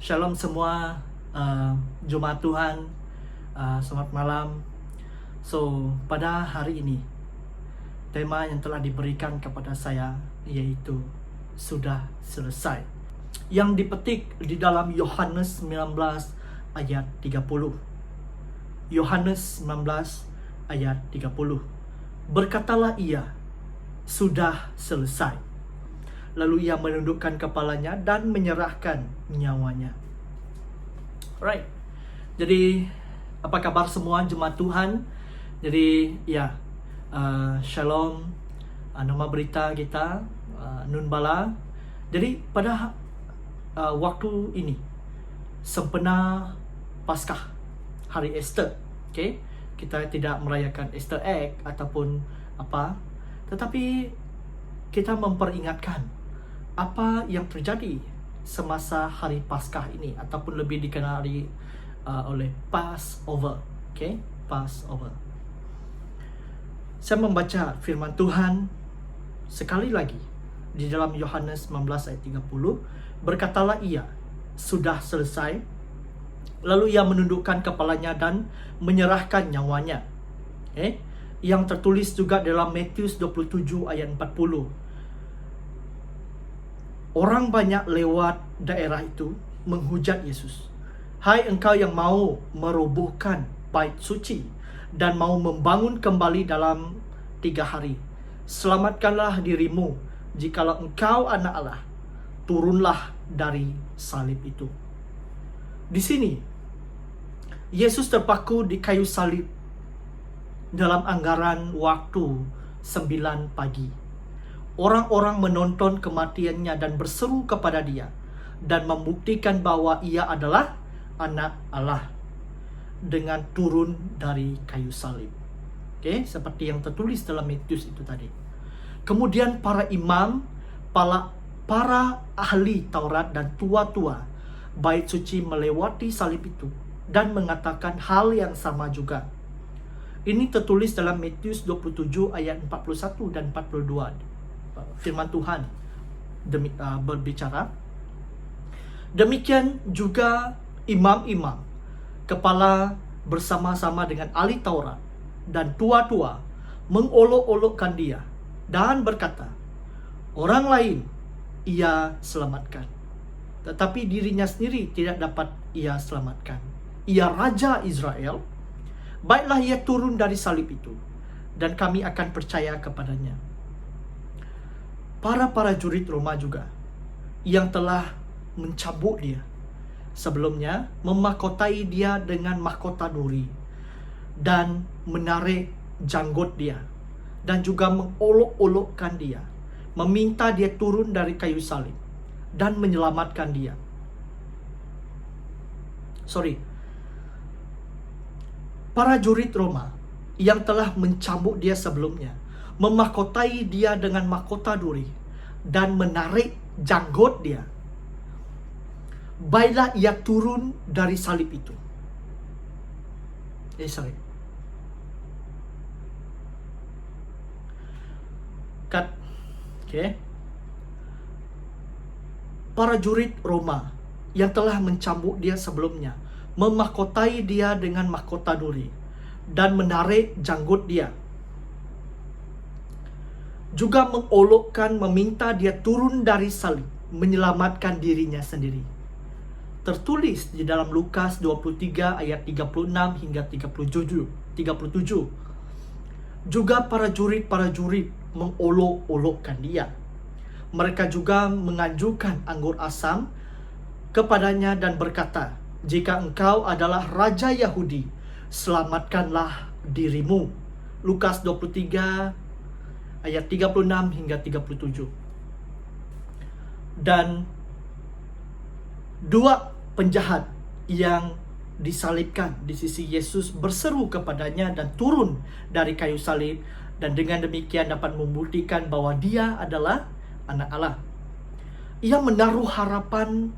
Shalom semua, Jumat Tuhan, selamat malam. So, pada hari ini, tema yang telah diberikan kepada saya yaitu sudah selesai. Yang dipetik di dalam Yohanes 19 ayat 30. Yohanes 19 ayat 30. Berkatalah ia, sudah selesai. Lalu ia menundukkan kepalanya dan menyerahkan nyawanya. Alright. Jadi, apa kabar semua jemaat Tuhan? Jadi, Shalom. Nama berita kita Nun Bala. Jadi, pada waktu ini sempena Paskah, hari Easter. Okay? Kita tidak merayakan Easter egg ataupun apa, tetapi kita memperingatkan apa yang terjadi semasa hari Paskah ini, ataupun lebih dikenali oleh Passover. Okay? Passover. Saya membaca firman Tuhan sekali lagi di dalam Yohanes 19 ayat 30. Berkatalah ia, sudah selesai. Lalu ia menundukkan kepalanya dan menyerahkan nyawanya. Okay? Yang tertulis juga dalam Matius 27 ayat 40. Orang banyak lewat daerah itu menghujat Yesus. Hai engkau yang mau merobohkan bait suci dan mau membangun kembali dalam 3 hari. Selamatkanlah dirimu, jikalau engkau anak Allah. Turunlah dari salib itu. Di sini, Yesus terpaku di kayu salib dalam anggaran waktu 9 pagi. Orang-orang menonton kematiannya dan berseru kepada dia dan membuktikan bahwa ia adalah anak Allah dengan turun dari kayu salib. Okay? Seperti yang tertulis dalam Matius itu tadi. Kemudian para imam, para ahli Taurat dan tua-tua bait suci melewati salib itu dan mengatakan hal yang sama juga. Ini tertulis dalam Matius 27 ayat 41 dan 42. Firman Tuhan berbicara. Demikian juga imam-imam, kepala bersama-sama dengan ahli Taurat dan tua-tua mengolok-olokkan dia dan berkata, orang lain ia selamatkan, tetapi dirinya sendiri tidak dapat ia selamatkan. Ia Raja Israel, baiklah ia turun dari salib itu, dan kami akan percaya kepadanya. Para prajurit Roma juga yang telah mencambuk dia sebelumnya memahkotai dia dengan mahkota duri dan menarik janggut dia dan juga mengolok-olokkan dia, meminta dia turun dari kayu salib dan menyelamatkan dia. Para jurid Roma yang telah mencambuk dia sebelumnya memahkotai dia dengan mahkota duri dan menarik janggut dia. Baiklah ia turun dari salib itu. Para jurid Roma yang telah mencambuk dia sebelumnya memahkotai dia dengan mahkota duri dan menarik janggut dia, juga mengolokkan, meminta dia turun dari salib, menyelamatkan dirinya sendiri. Tertulis di dalam Lukas 23 ayat 36 hingga 37. Juga para jurid mengolok-olokkan dia. Mereka juga mengajukan anggur asam kepadanya dan berkata, jika engkau adalah Raja Yahudi, selamatkanlah dirimu. Lukas 23 ayat 36 hingga 37. Dan dua penjahat yang disalibkan di sisi Yesus berseru kepadanya dan turun dari kayu salib, dan dengan demikian dapat membuktikan bahwa dia adalah anak Allah. Ia menaruh harapan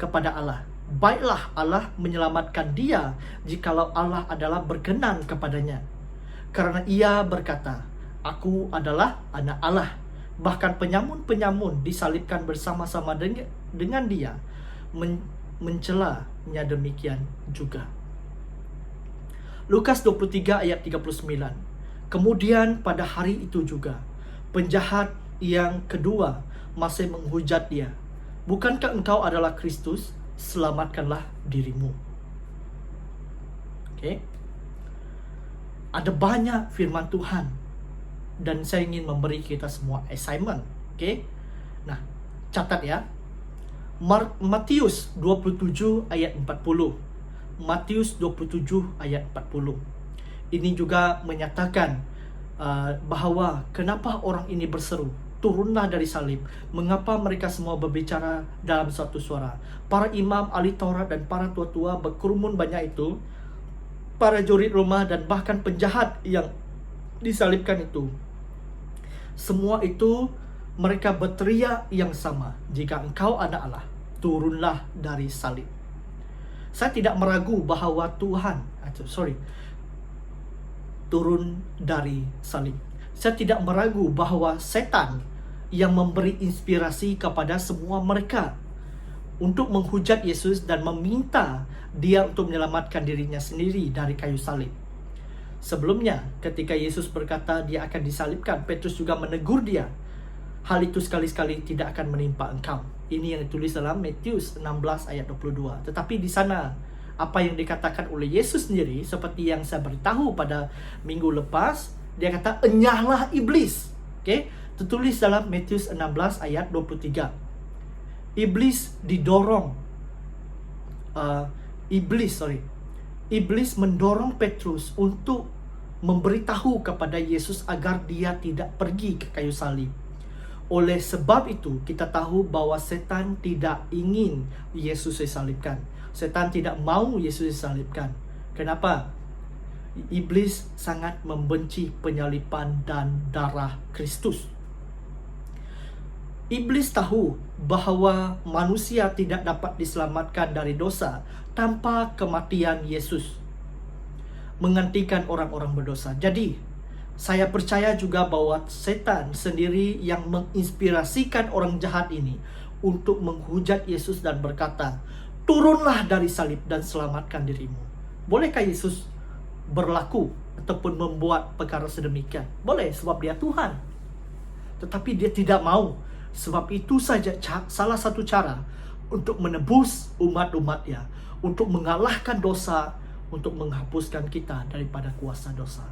kepada Allah. Baiklah Allah menyelamatkan dia jikalau Allah adalah berkenan kepadanya. Karena ia berkata, aku adalah anak Allah. Bahkan penyamun-penyamun disalibkan bersama-sama dengan dia, mencelanya demikian juga. Lukas 23 ayat 39. Kemudian pada hari itu juga, penjahat yang kedua masih menghujat dia. Bukankah engkau adalah Kristus? Selamatkanlah dirimu. Oke. Ada banyak firman Tuhan, dan saya ingin memberi kita semua assignment. Oke. Nah, catat ya. Matius 27 ayat 40. Matius 27 ayat 40. Ini juga menyatakan bahwa kenapa orang ini berseru, turunlah dari salib. Mengapa mereka semua berbicara dalam satu suara? Para imam, ahli Taurat dan para tua-tua berkerumun banyak itu, para jurid Roma dan bahkan penjahat yang disalibkan itu. Semua itu mereka berteriak yang sama, jika engkau anak Allah, turunlah dari salib. Saya tidak meragu bahwa turun dari salib. Saya tidak meragu bahwa setan yang memberi inspirasi kepada semua mereka untuk menghujat Yesus dan meminta dia untuk menyelamatkan dirinya sendiri dari kayu salib. Sebelumnya, ketika Yesus berkata dia akan disalibkan, Petrus juga menegur dia. Hal itu sekali-sekali tidak akan menimpa engkau. Ini yang ditulis dalam Matius 16 ayat 22. Tetapi di sana, apa yang dikatakan oleh Yesus sendiri, seperti yang saya beritahu pada minggu lepas, dia kata, enyahlah iblis. Oke, tertulis dalam Matius 16 ayat 23. Iblis didorong, Iblis mendorong Petrus untuk memberitahu kepada Yesus agar dia tidak pergi ke kayu salib. Oleh sebab itu, kita tahu bahwa setan tidak ingin Yesus disalibkan. Setan tidak mau Yesus disalibkan. Kenapa? Iblis sangat membenci penyaliban dan darah Kristus. Iblis tahu bahwa manusia tidak dapat diselamatkan dari dosa tanpa kematian Yesus menggantikan orang-orang berdosa. Jadi, saya percaya juga bahwa setan sendiri yang menginspirasikan orang jahat ini untuk menghujat Yesus dan berkata, turunlah dari salib dan selamatkan dirimu. Bolehkah Yesus berlaku ataupun membuat perkara sedemikian? Boleh, sebab dia Tuhan. Tetapi dia tidak mau. Sebab itu saja salah satu cara untuk menebus umat-umatnya, untuk mengalahkan dosa, untuk menghapuskan kita daripada kuasa dosa,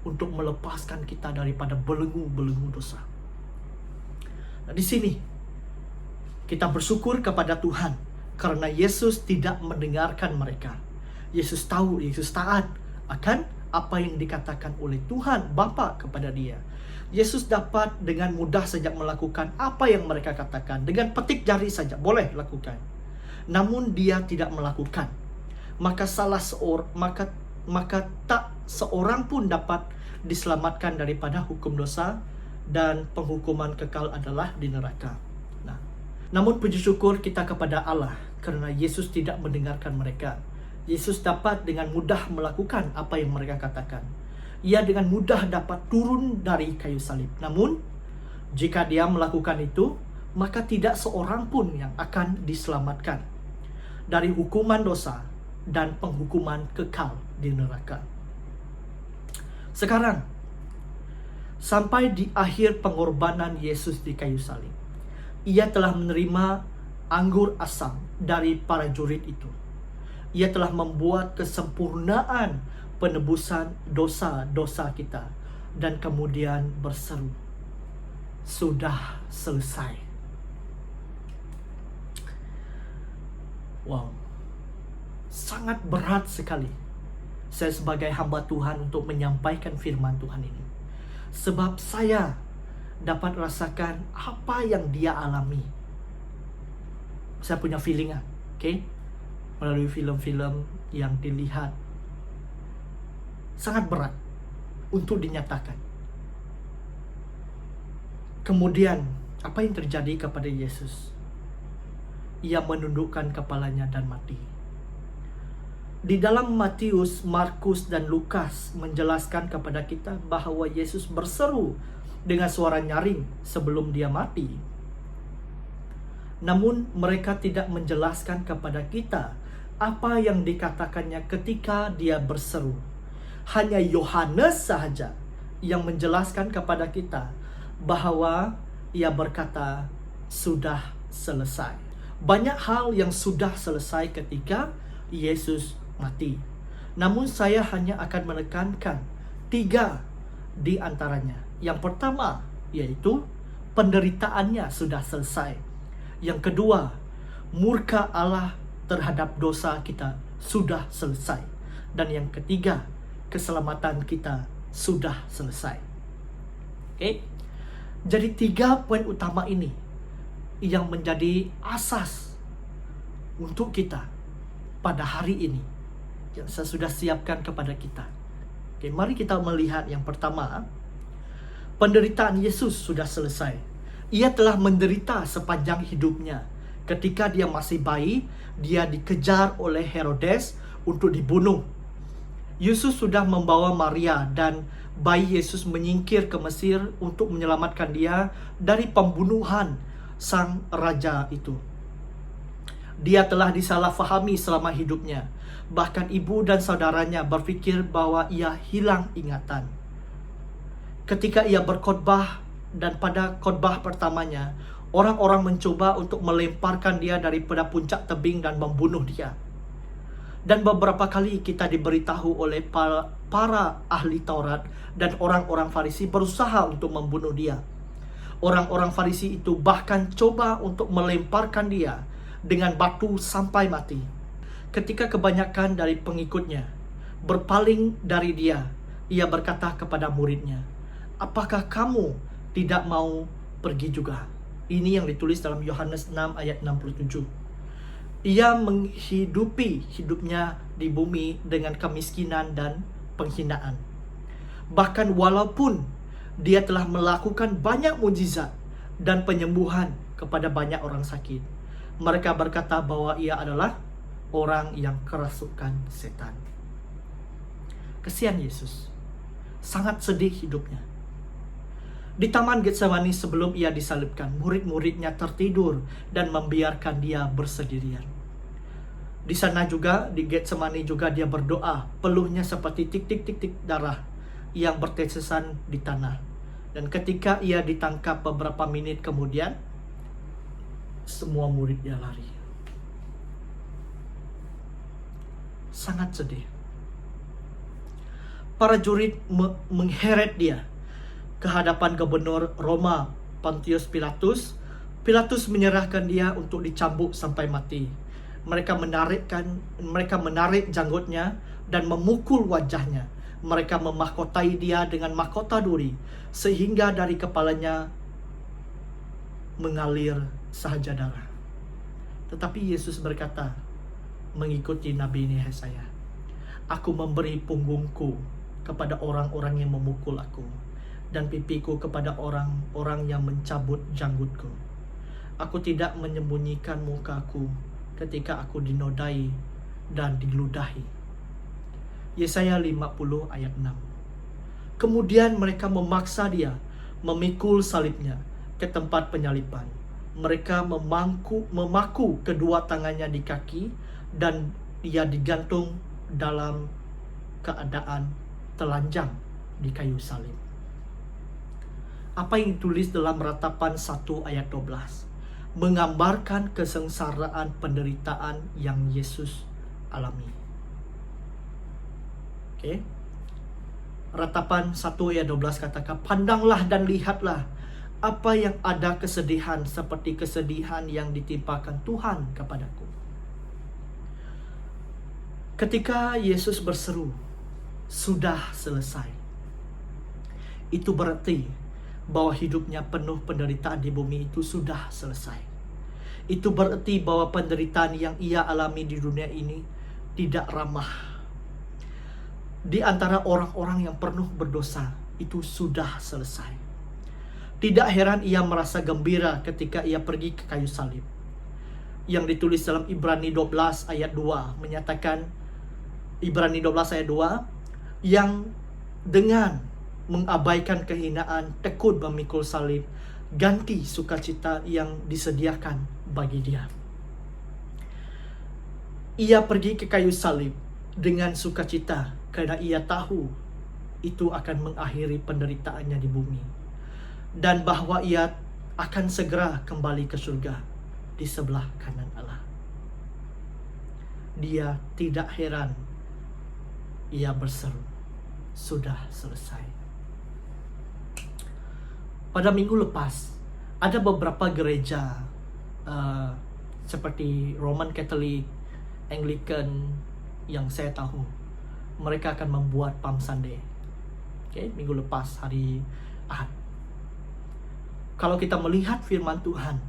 untuk melepaskan kita daripada belenggu-belenggu dosa. Nah, di sini kita bersyukur kepada Tuhan karena Yesus tidak mendengarkan mereka. Yesus tahu, Yesus taat akan apa yang dikatakan oleh Tuhan Bapa kepada dia. Yesus dapat dengan mudah saja melakukan apa yang mereka katakan. Dengan petik jari saja boleh lakukan. Namun dia tidak melakukan. Maka tak seorang pun dapat diselamatkan daripada hukum dosa, dan penghukuman kekal adalah di neraka. Nah, namun puji syukur kita kepada Allah karena Yesus tidak mendengarkan mereka. Yesus dapat dengan mudah melakukan apa yang mereka katakan. Ia dengan mudah dapat turun dari kayu salib. Namun, jika dia melakukan itu, maka tidak seorang pun yang akan diselamatkan dari hukuman dosa dan penghukuman kekal di neraka. Sekarang, sampai di akhir pengorbanan Yesus di kayu salib, ia telah menerima anggur asam dari para jurid itu. Ia telah membuat kesempurnaan penebusan dosa-dosa kita, dan kemudian berseru, sudah selesai. Wow, sangat berat sekali saya sebagai hamba Tuhan untuk menyampaikan firman Tuhan ini, sebab saya dapat rasakan apa yang dia alami. Saya punya feeling, melalui film-film yang dilihat, sangat berat untuk dinyatakan. Kemudian, apa yang terjadi kepada Yesus? Ia menundukkan kepalanya dan mati. Di dalam Matius, Markus, dan Lukas menjelaskan kepada kita bahwa Yesus berseru dengan suara nyaring sebelum dia mati. Namun mereka tidak menjelaskan kepada kita apa yang dikatakannya ketika dia berseru. Hanya Yohanes sahaja yang menjelaskan kepada kita bahwa ia berkata, sudah selesai. Banyak hal yang sudah selesai ketika Yesus mati. Namun saya hanya akan menekankan 3 di antaranya. Yang pertama yaitu penderitaannya sudah selesai. Yang kedua, murka Allah terhadap dosa kita sudah selesai. Dan yang ketiga, keselamatan kita sudah selesai. Oke? Jadi 3 poin utama ini yang menjadi asas untuk kita pada hari ini yang saya sudah siapkan kepada kita. Oke, mari kita melihat yang pertama. Penderitaan Yesus sudah selesai. Ia telah menderita sepanjang hidupnya. Ketika dia masih bayi, dia dikejar oleh Herodes untuk dibunuh. Yesus sudah membawa Maria dan bayi Yesus menyingkir ke Mesir untuk menyelamatkan dia dari pembunuhan sang raja itu. Dia telah disalahfahami selama hidupnya. Bahkan ibu dan saudaranya berpikir bahwa ia hilang ingatan. Ketika ia berkhotbah dan pada khotbah pertamanya, orang-orang mencoba untuk melemparkan dia daripada puncak tebing dan membunuh dia. Dan beberapa kali kita diberitahu oleh para ahli Taurat dan orang-orang Farisi berusaha untuk membunuh dia. Orang-orang Farisi itu bahkan coba untuk melemparkan dia dengan batu sampai mati. Ketika kebanyakan dari pengikutnya berpaling dari dia, ia berkata kepada muridnya, apakah kamu tidak mau pergi juga? Ini yang ditulis dalam Yohanes 6 ayat 67. Ia menghidupi hidupnya di bumi dengan kemiskinan dan penghinaan. Bahkan walaupun dia telah melakukan banyak mukjizat dan penyembuhan kepada banyak orang sakit, mereka berkata bahwa ia adalah orang yang kerasukan setan. Kesian Yesus. Sangat sedih hidupnya. Di Taman Getsemani sebelum ia disalibkan, murid-muridnya tertidur dan membiarkan dia bersendirian. Di sana juga, di Getsemani juga dia berdoa, peluhnya seperti tik-tik-tik-tik darah yang bertetesan di tanah. Dan ketika ia ditangkap beberapa menit kemudian, semua muridnya lari. Sangat sedih. Para jurid mengheret dia ke hadapan gubernur Roma Pontius Pilatus. Pilatus menyerahkan dia untuk dicambuk sampai mati. Mereka menarik janggutnya dan memukul wajahnya. Mereka memahkotai dia dengan mahkota duri sehingga dari kepalanya mengalir sahaja darah. Tetapi Yesus berkata, mengikuti Nabi Yesaya, aku memberi punggungku kepada orang-orang yang memukul aku, dan pipiku kepada orang-orang yang mencabut janggutku. Aku tidak menyembunyikan mukaku ketika aku dinodai dan diludahi. Yesaya 50 ayat 6. Kemudian mereka memaksa dia memikul salibnya ke tempat penyaliban. Mereka memaku kedua tangannya di kaki dan ia digantung dalam keadaan telanjang di kayu salib. Apa yang ditulis dalam Ratapan 1 ayat 12 menggambarkan kesengsaraan penderitaan yang Yesus alami. Oke. Ratapan 1 ayat 12 katakan, pandanglah dan lihatlah apa yang ada kesedihan seperti kesedihan yang ditimpakan Tuhan kepadaku. Ketika Yesus berseru, sudah selesai, itu berarti bahwa hidupnya penuh penderitaan di bumi itu sudah selesai. Itu berarti bahwa penderitaan yang ia alami di dunia ini tidak ramah. Di antara orang-orang yang penuh berdosa itu sudah selesai. Tidak heran ia merasa gembira ketika ia pergi ke kayu salib. Yang ditulis dalam Ibrani 12 ayat 2 menyatakan, Ibrani 12 ayat 2, yang dengan mengabaikan kehinaan tekun memikul salib, ganti sukacita yang disediakan bagi dia. Ia pergi ke kayu salib dengan sukacita karena ia tahu itu akan mengakhiri penderitaannya di bumi, dan bahwa ia akan segera kembali ke surga di sebelah kanan Allah. Dia tidak heran, ia berseru, sudah selesai. Pada minggu lepas, ada beberapa gereja seperti Roman Catholic, Anglican yang saya tahu, mereka akan membuat Palm Sunday. Minggu lepas hari Ahad. Kalau kita melihat firman Tuhan,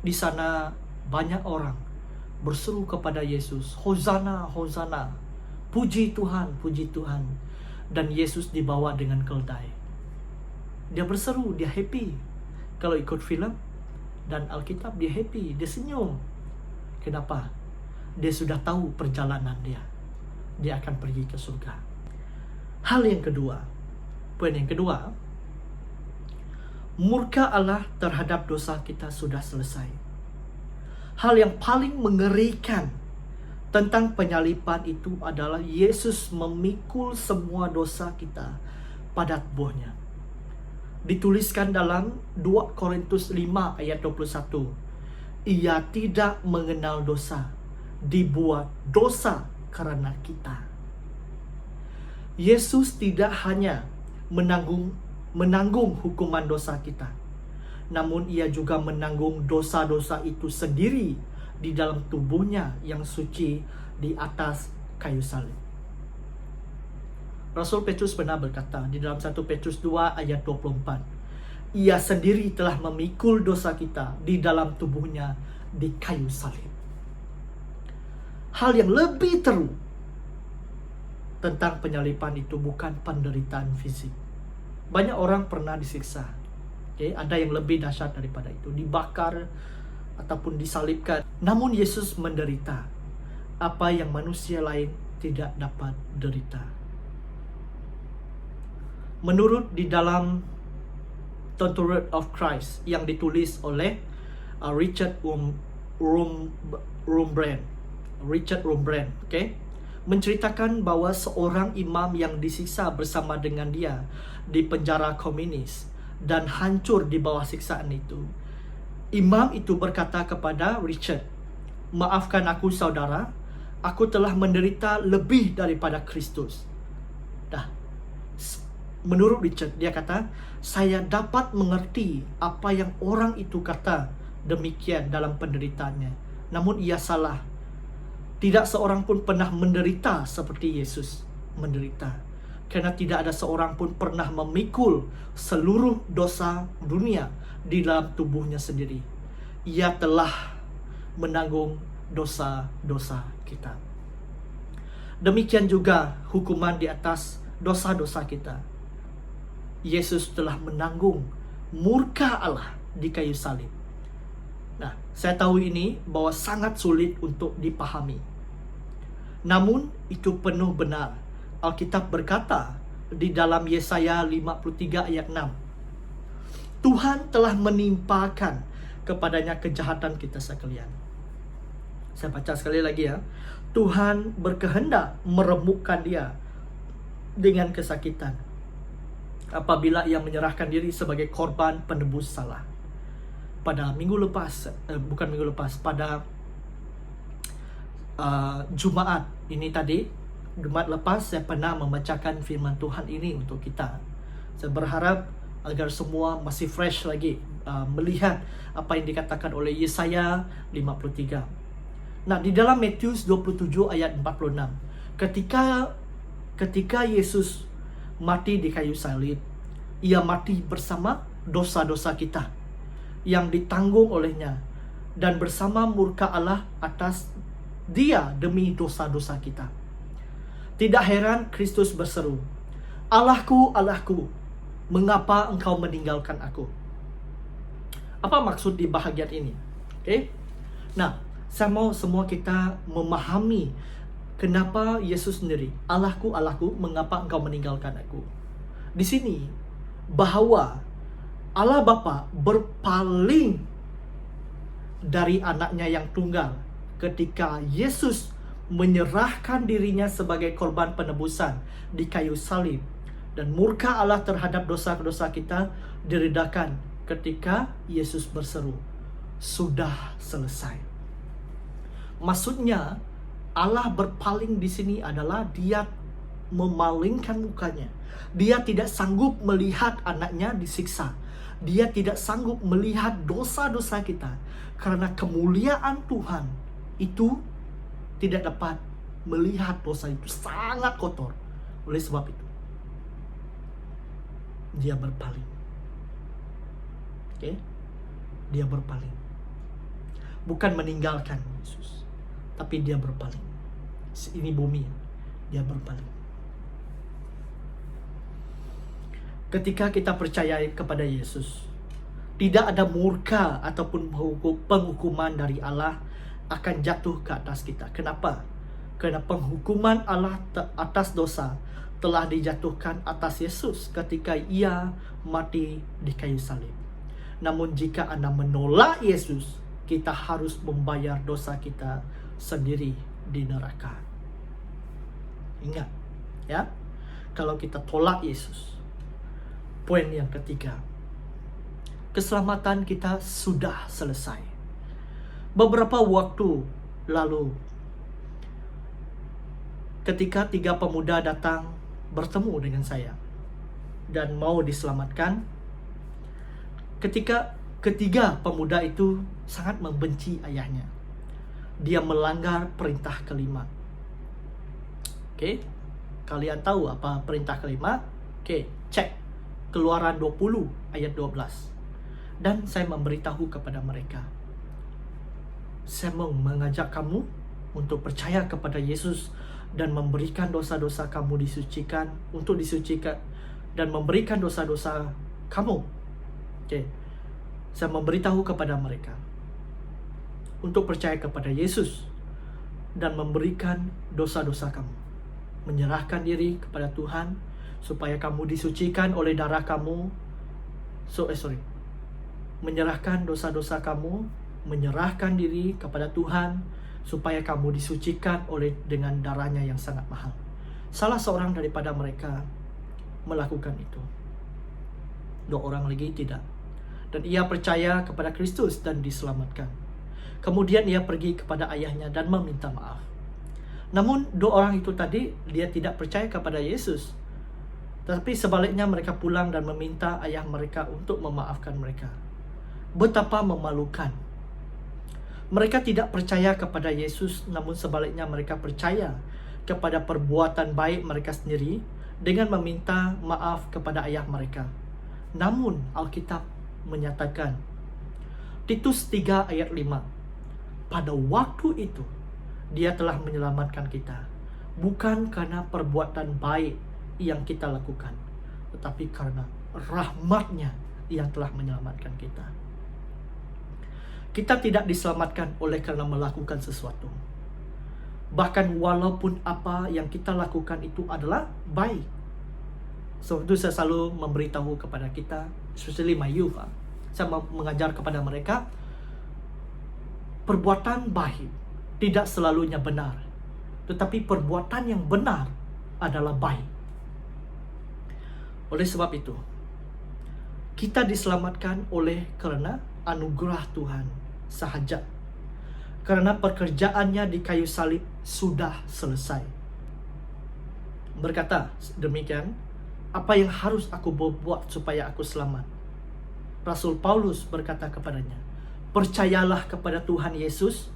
di sana banyak orang berseru kepada Yesus, Hosana, Hosana, puji Tuhan, puji Tuhan. Dan Yesus dibawa dengan keldai. Dia berseru, dia happy. Kalau ikut film dan Alkitab, dia happy, dia senyum. Kenapa? Dia sudah tahu perjalanan dia. Dia akan pergi ke surga. Hal yang kedua, poin yang kedua, murka Allah terhadap dosa kita sudah selesai. Hal yang paling mengerikan tentang penyaliban itu adalah Yesus memikul semua dosa kita pada tubuhnya. Dituliskan dalam 2 Korintus 5 ayat 21. Ia tidak mengenal dosa, dibuat dosa karena kita. Yesus tidak hanya menanggung hukuman dosa kita, namun ia juga menanggung dosa-dosa itu sendiri di dalam tubuhnya yang suci di atas kayu salib. Rasul Petrus pernah berkata di dalam 1 Petrus 2 ayat 24, ia sendiri telah memikul dosa kita di dalam tubuhnya di kayu salib. Hal yang lebih teruk tentang penyaliban itu bukan penderitaan fisik. Banyak orang pernah disiksa. Ada yang lebih dahsyat daripada itu, dibakar ataupun disalibkan. Namun Yesus menderita apa yang manusia lain tidak dapat derita. Menurut di dalam Torture of Christ yang ditulis oleh Richard Wurmbrand, menceritakan bahwa seorang imam yang disiksa bersama dengan dia di penjara komunis dan hancur di bawah siksaan itu. Imam itu berkata kepada Richard, maafkan aku saudara, aku telah menderita lebih daripada Kristus. Menurut Richard, dia kata, saya dapat mengerti apa yang orang itu kata demikian dalam penderitaannya. Namun ia salah. Tidak seorang pun pernah menderita seperti Yesus menderita. Karena tidak ada seorang pun pernah memikul seluruh dosa dunia di dalam tubuhnya sendiri. Ia telah menanggung dosa-dosa kita. Demikian juga hukuman di atas dosa-dosa kita. Yesus telah menanggung murka Allah di kayu salib. Nah, saya tahu ini bahwa sangat sulit untuk dipahami. Namun, itu penuh benar. Alkitab berkata di dalam Yesaya 53 ayat 6. Tuhan telah menimpakan kepadanya kejahatan kita sekalian. Saya baca sekali lagi ya. Tuhan berkehendak meremukkan dia dengan kesakitan apabila ia menyerahkan diri sebagai korban penebus salah. Pada pada Jumaat ini tadi, Jumaat lepas saya pernah membacakan firman Tuhan ini untuk kita. Saya berharap agar semua masih fresh lagi melihat apa yang dikatakan oleh Yesaya 53. Nah, di dalam Matius 27 ayat 46, ketika Yesus mati di kayu salib, ia mati bersama dosa-dosa kita yang ditanggung olehnya, dan bersama murka Allah atas dia demi dosa-dosa kita. Tidak heran Kristus berseru, Allahku, Allahku, mengapa engkau meninggalkan aku? Apa maksud di bahagian ini? Nah, saya mau semua kita memahami kenapa Yesus sendiri, Allahku, Allahku, mengapa engkau meninggalkan aku? Di sini, bahwa Allah Bapa berpaling dari anaknya yang tunggal ketika Yesus menyerahkan dirinya sebagai korban penebusan di kayu salib, dan murka Allah terhadap dosa-dosa kita diredakan ketika Yesus berseru, "Sudah selesai." Maksudnya Allah berpaling di sini adalah Dia memalingkan mukanya. Dia tidak sanggup melihat anaknya disiksa. Dia tidak sanggup melihat dosa-dosa kita, karena kemuliaan Tuhan itu tidak dapat melihat dosa itu sangat kotor. Oleh sebab itu Dia berpaling. Oke? Dia berpaling. Bukan meninggalkan Yesus, tapi Dia berpaling. Ini bumi, Dia berpaling. Ketika kita percaya kepada Yesus, tidak ada murka ataupun penghukuman dari Allah akan jatuh ke atas kita. Kenapa? Karena penghukuman Allah atas dosa telah dijatuhkan atas Yesus ketika Ia mati di kayu salib. Namun jika Anda menolak Yesus, kita harus membayar dosa kita sendiri di neraka. Ingat, ya, kalau kita tolak Yesus. Poin yang ketiga, keselamatan kita sudah selesai. Beberapa waktu lalu, ketika 3 pemuda datang bertemu dengan saya dan mau diselamatkan, ketika ketiga pemuda itu sangat membenci ayahnya. Dia melanggar perintah kelima. Oke, kalian tahu apa perintah kelima? Oke, cek Keluaran 20 ayat 12. Dan saya memberitahu kepada mereka, saya mau mengajak kamu untuk percaya kepada Yesus dan memberikan dosa-dosa kamu disucikan, untuk disucikan dan memberikan dosa-dosa kamu. Oke, saya memberitahu kepada mereka untuk percaya kepada Yesus dan memberikan dosa-dosa kamu, menyerahkan diri kepada Tuhan supaya kamu disucikan oleh darah kamu. Menyerahkan dosa-dosa kamu, menyerahkan diri kepada Tuhan supaya kamu disucikan dengan darahnya yang sangat mahal. Salah seorang daripada mereka melakukan itu. 2 orang lagi tidak. Dan ia percaya kepada Kristus dan diselamatkan. Kemudian ia pergi kepada ayahnya dan meminta maaf. Namun 2 orang itu tadi, dia tidak percaya kepada Yesus. Tapi sebaliknya mereka pulang dan meminta ayah mereka untuk memaafkan mereka. Betapa memalukan. Mereka tidak percaya kepada Yesus, namun sebaliknya mereka percaya kepada perbuatan baik mereka sendiri dengan meminta maaf kepada ayah mereka. Namun Alkitab menyatakan, Titus 3 ayat 5, pada waktu itu Dia telah menyelamatkan kita, bukan karena perbuatan baik yang kita lakukan, tetapi karena rahmat-Nya yang telah menyelamatkan kita. Kita tidak diselamatkan oleh karena melakukan sesuatu. Bahkan walaupun apa yang kita lakukan itu adalah baik. Sebab itu saya selalu memberitahu kepada kita, especially my youth, saya mengajar kepada mereka, perbuatan baik tidak selalunya benar, tetapi perbuatan yang benar adalah baik. Oleh sebab itu, kita diselamatkan oleh karena anugerah Tuhan sahaja. Karena pekerjaannya di kayu salib sudah selesai. Berkata demikian, apa yang harus aku buat supaya aku selamat? Rasul Paulus berkata kepadanya, percayalah kepada Tuhan Yesus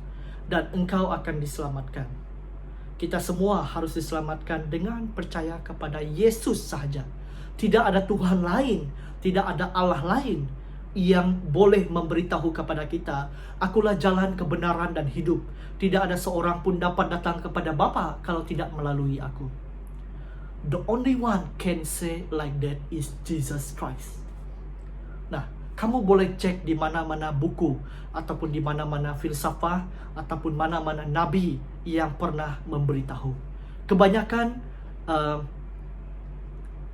dan engkau akan diselamatkan. Kita semua harus diselamatkan dengan percaya kepada Yesus sahaja. Tidak ada Tuhan lain, tidak ada Allah lain yang boleh memberitahu kepada kita, akulah jalan kebenaran dan hidup. Tidak ada seorang pun dapat datang kepada Bapa kalau tidak melalui aku. The only one can say like that is Jesus Christ. Nah, kamu boleh cek di mana-mana buku ataupun di mana-mana filsafah ataupun mana-mana nabi yang pernah memberitahu. Kebanyakan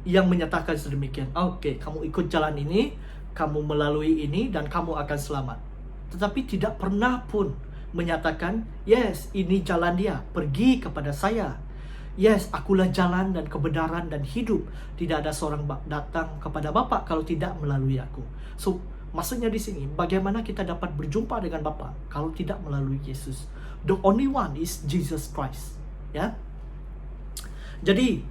yang menyatakan sedemikian. Oke, kamu ikut jalan ini, kamu melalui ini, dan kamu akan selamat. tetapi tidak pernah pun menyatakan, yes, ini jalan dia, pergi kepada saya. Yes, akulah jalan dan kebenaran dan hidup. Tidak ada seorang datang kepada Bapa kalau tidak melalui aku. So, maksudnya di sini, bagaimana kita dapat berjumpa dengan Bapa kalau tidak melalui Yesus? The only one is Jesus Christ. Ya. Jadi,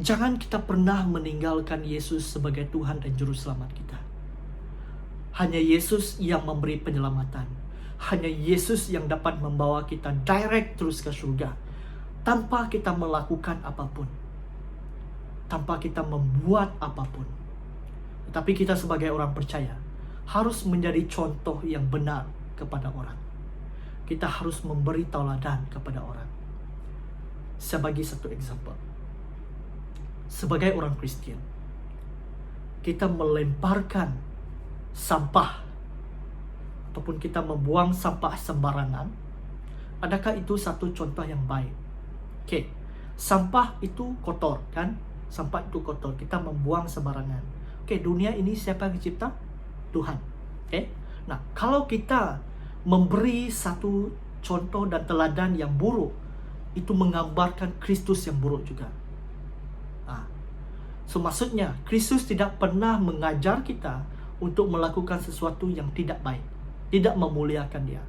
jangan kita pernah meninggalkan Yesus sebagai Tuhan dan Juru Selamat kita. Hanya Yesus yang memberi penyelamatan. Hanya Yesus yang dapat membawa kita direct terus ke surga. Tanpa kita melakukan apapun. Tanpa kita membuat apapun. Tetapi kita sebagai orang percaya harus menjadi contoh yang benar kepada orang. Kita harus memberi tauladan kepada orang. Saya bagi satu example. Sebagai orang Kristian, kita melemparkan sampah ataupun kita membuang sampah sembarangan. Adakah itu satu contoh yang baik? Oke, sampah itu kotor kan? Sampah itu kotor, kita membuang sembarangan. Oke, dunia ini siapa yang cipta? Tuhan. Oke. Nah, kalau kita memberi satu contoh dan teladan yang buruk, itu menggambarkan Kristus yang buruk juga. So maksudnya, Kristus tidak pernah mengajar kita untuk melakukan sesuatu yang tidak baik, tidak memuliakan dia.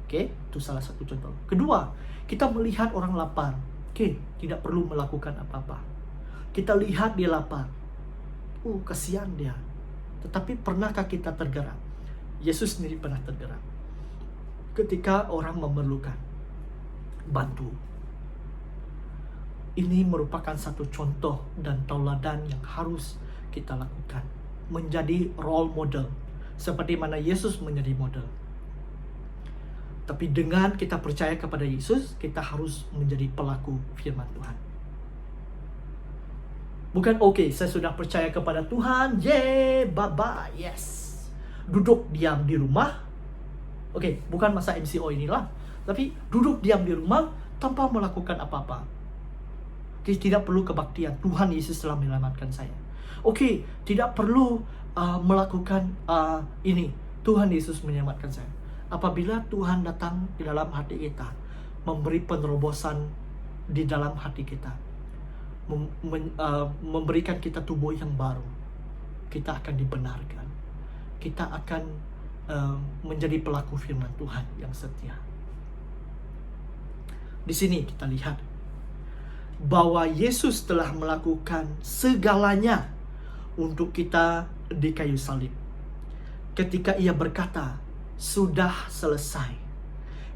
Oke, itu salah satu contoh. Kedua, kita melihat orang lapar. Oke, tidak perlu melakukan apa-apa. Kita lihat dia lapar. Kasihan dia. Tetapi pernahkah kita tergerak? Yesus sendiri pernah tergerak ketika orang memerlukan bantu. Ini merupakan satu contoh dan tauladan yang harus kita lakukan. Menjadi role model. Seperti mana Yesus menjadi model. Tapi dengan kita percaya kepada Yesus, kita harus menjadi pelaku firman Tuhan. Bukan saya sudah percaya kepada Tuhan, bye-bye, yes. Duduk diam di rumah. Bukan masa MCO inilah. Tapi duduk diam di rumah tanpa melakukan apa-apa. Tidak perlu kebaktian. Tuhan Yesus telah menyelamatkan saya. Tidak perlu melakukan ini. Tuhan Yesus menyelamatkan saya. Apabila Tuhan datang di dalam hati kita, memberi penerobosan di dalam hati kita, memberikan kita tubuh yang baru, kita akan dibenarkan. Kita akan menjadi pelaku firman Tuhan yang setia. Di sini kita lihat bahwa Yesus telah melakukan segalanya untuk kita di kayu salib. Ketika ia berkata, sudah selesai.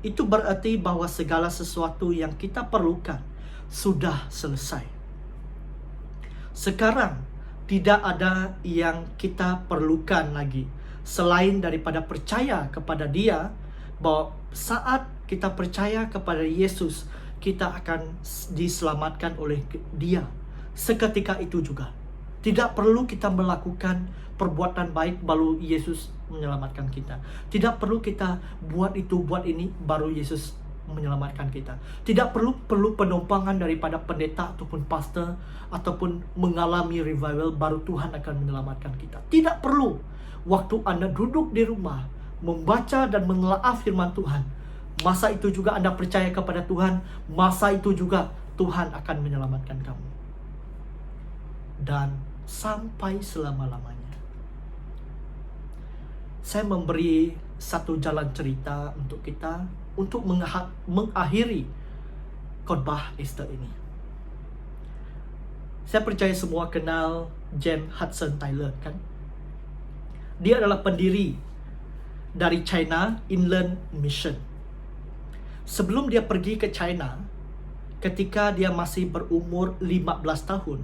Itu berarti bahwa segala sesuatu yang kita perlukan sudah selesai. Sekarang tidak ada yang kita perlukan lagi selain daripada percaya kepada Dia, bahwa saat kita percaya kepada Yesus, kita akan diselamatkan oleh Dia. Seketika itu juga. Tidak perlu kita melakukan perbuatan baik baru Yesus menyelamatkan kita. Tidak perlu kita buat itu, buat ini, baru Yesus menyelamatkan kita. Tidak perlu penumpangan daripada pendeta ataupun pastor, ataupun mengalami revival, baru Tuhan akan menyelamatkan kita. Tidak perlu. Waktu Anda duduk di rumah, membaca dan menelaah firman Tuhan, masa itu juga Anda percaya kepada Tuhan, masa itu juga Tuhan akan menyelamatkan kamu. Dan sampai selama-lamanya. Saya memberi satu jalan cerita untuk kita, untuk mengakhiri khotbah Easter ini. Saya percaya semua kenal James Hudson Taylor, kan? Dia adalah pendiri dari China Inland Mission. Sebelum dia pergi ke China, ketika dia masih berumur 15 tahun,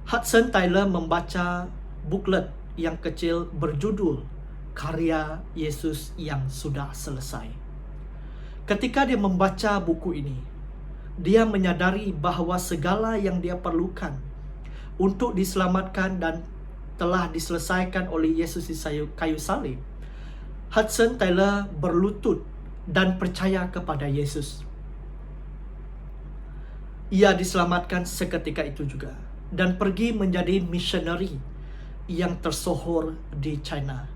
Hudson Taylor membaca booklet yang kecil berjudul Karya Yesus yang Sudah Selesai. Ketika dia membaca buku ini, dia menyadari bahwa segala yang dia perlukan untuk diselamatkan dan telah diselesaikan oleh Yesus di kayu salib. Hudson Taylor berlutut dan percaya kepada Yesus. Ia diselamatkan seketika itu juga dan pergi menjadi missionary yang tersohor di China.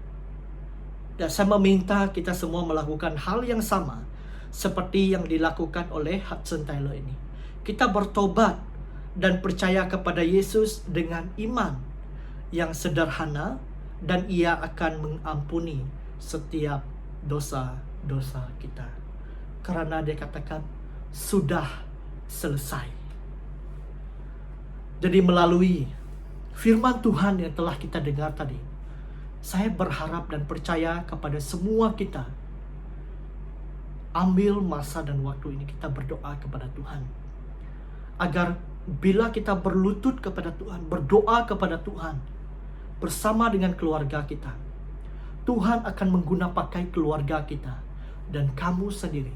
Dan saya meminta kita semua melakukan hal yang sama seperti yang dilakukan oleh Hudson Taylor ini. Kita bertobat dan percaya kepada Yesus dengan iman yang sederhana, dan Ia akan mengampuni setiap dosa-dosa kita. Karena Dia katakan, sudah selesai. Jadi melalui firman Tuhan yang telah kita dengar tadi, saya berharap dan percaya kepada semua kita, ambil masa dan waktu ini kita berdoa kepada Tuhan. Agar bila kita berlutut kepada Tuhan, berdoa kepada Tuhan, bersama dengan keluarga kita, Tuhan akan pakai keluarga kita dan kamu sendiri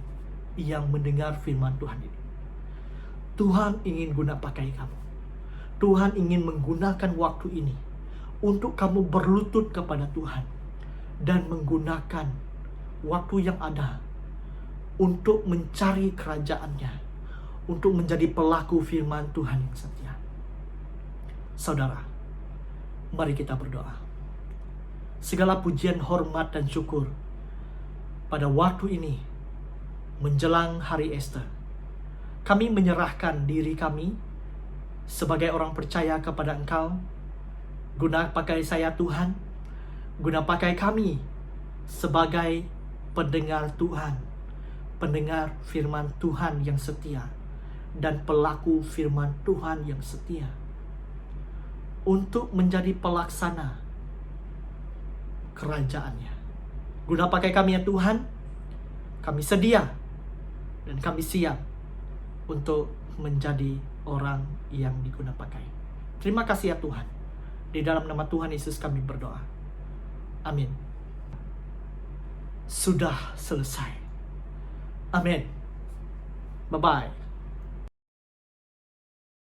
yang mendengar firman Tuhan ini. Tuhan ingin pakai kamu. Tuhan ingin menggunakan waktu ini untuk kamu berlutut kepada Tuhan dan menggunakan waktu yang ada untuk mencari kerajaan-Nya, untuk menjadi pelaku firman Tuhan yang setia. Saudara, mari kita berdoa. Segala pujian, hormat, dan syukur pada waktu ini menjelang hari Ester, kami menyerahkan diri kami sebagai orang percaya kepada Engkau. Guna pakai saya Tuhan, guna pakai kami sebagai pendengar Tuhan, pendengar firman Tuhan yang setia, dan pelaku firman Tuhan yang setia, untuk menjadi pelaksana kerajaan-Nya. Guna pakai kami ya Tuhan, kami sedia dan kami siap untuk menjadi orang yang diguna pakai. Terima kasih ya Tuhan. Di dalam nama Tuhan Yesus kami berdoa. Amin. Sudah selesai. Amin. Bye-bye.